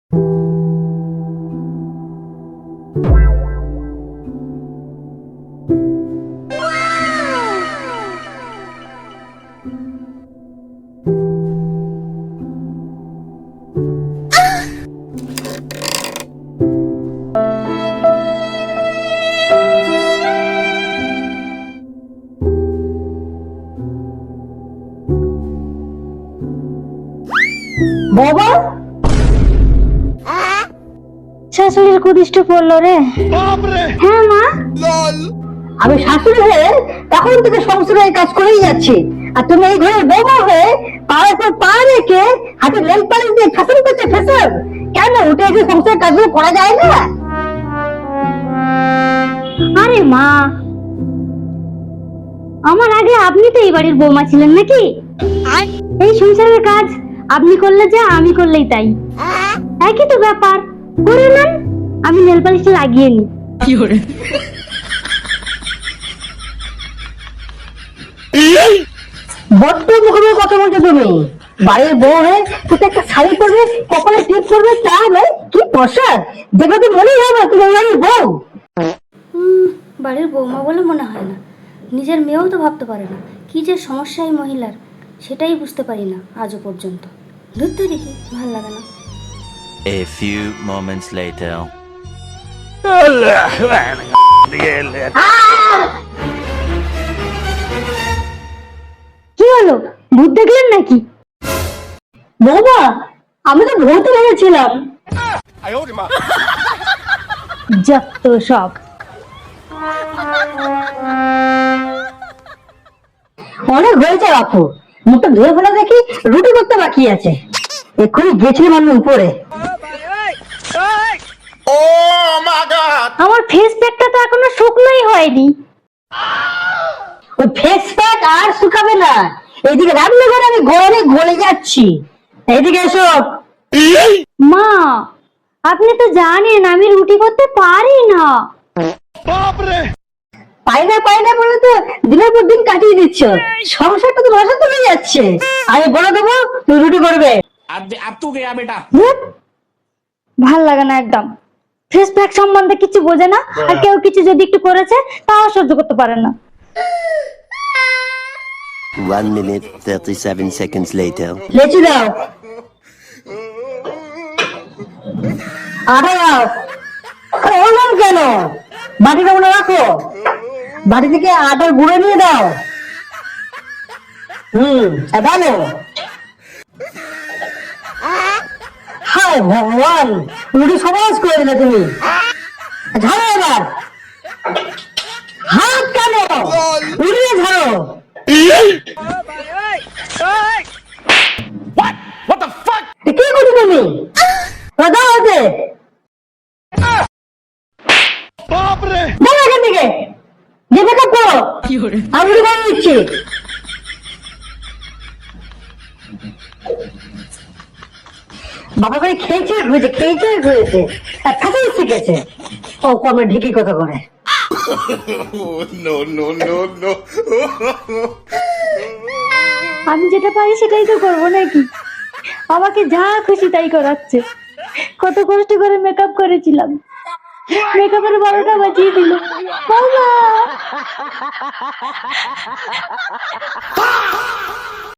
বাবা, শাশুড়ির কুদৃষ্ট পড়লো রে। হ্যাঁ মা, আমি শাশুড়ি হয়ে তখন থেকে সংসারের কাজ করেই যাচ্ছি, আর তুমি এই ঘরের বৌমা হয়ে পায়ের পর পা রেখে হাতে নেল পালিশ দিয়ে ফ্যাশন করছে ফ্যাশন। কেন উঠে এসে সংসারের কাজগুলো করা যায় না? আরে মা, আমার আগে আপনি তো এই বাড়ির বৌমা ছিলেন নাকি? এই সংসারের কাজ আপনি করলে যা, আমি করলেই তাই, একই তো ব্যাপার। করে নেন, আমি নেল পালিশ লাগিয়ে নি। বড্ড মুখে কথা বলছো তুমি। বাড়ির বউ হয়ে তুমি একটা শাড়ি পরবে, কপালে টিপ করবে, তা নয় কি পোশাক দেখবে তো মনেই হবে তুমি বাড়ির বউ। বাড়ির বৌমা বলে মনে হয় না, নিজের মেয়েও তো ভাবতে পারে না কি যে সমস্যা এই মহিলার, সেটাই বুঝতে পারি না আজও পর্যন্ত। ধরতে দেখি ভাল লাগে না। A few moments later. কি হলো, ভূত দেখলেন নাকি? বৌমা, আমি তো ভূতে ভেবেছিলাম। যত সব। অনেক হয়েছে বাপু, মুখটা ধুয়ে ফেলা দেখি রুটি করতে বাকি আছে। এক্ষুনি গেছিলাম আমি উপরে। আমার ফেস প্যাকটা তো এখনো শুকনোই হয়নি। ওই ফেস প্যাক আর শুকাবে না। এইদিকে রান্না করে আমি গরমে গলে যাচ্ছি। এইদিকে এসো। মা, আপনি তো জানেন আমি রুটি করতে পারি না। পাই না বলে তো দিনের পর দিন কাটিয়ে দিচ্ছ। সংসারটা তো রসা চলে যাচ্ছে। আমি বলে দেবো তুই রুটি করবে। ভাল লাগে না একদম। ফেস প্যাক সম্বন্ধে কিছু বোঝে না, আর কেউ কিছু যদি একটু করেছে তাও সহ্য করতে পারে না। 1 minute 37 seconds later. লেচি দাও, আটা দাও। বললাম কেন, বাটিটা মনে রাখো। বাটি থেকে আটার গুঁড়ো নিয়ে দাও। জানো, হায় ভগবান, রুটি সমাজ করে দিলে তুমি। ঝাড়ো এবার, হাত কেন উড়িয়ে ঝাড়ো। কি করছো তুমি? দাও হাতে, দাও এখান থেকে, যে মেকআপ করো। আমি রুটি করে দিচ্ছি। বাবা করে খেয়েছে ঘুরেছে আর ফেসে শিখেছে। ও কর্মে ঢিকি কথা করে। আমি যেটা পারি সেটাই তো করবো নাকি? আমাকে যা খুশি তাই করাচ্ছে। কত কষ্ট করে মেকআপ করেছিলাম, মেকআপের 12টা বাজিয়ে দিল। বাবা!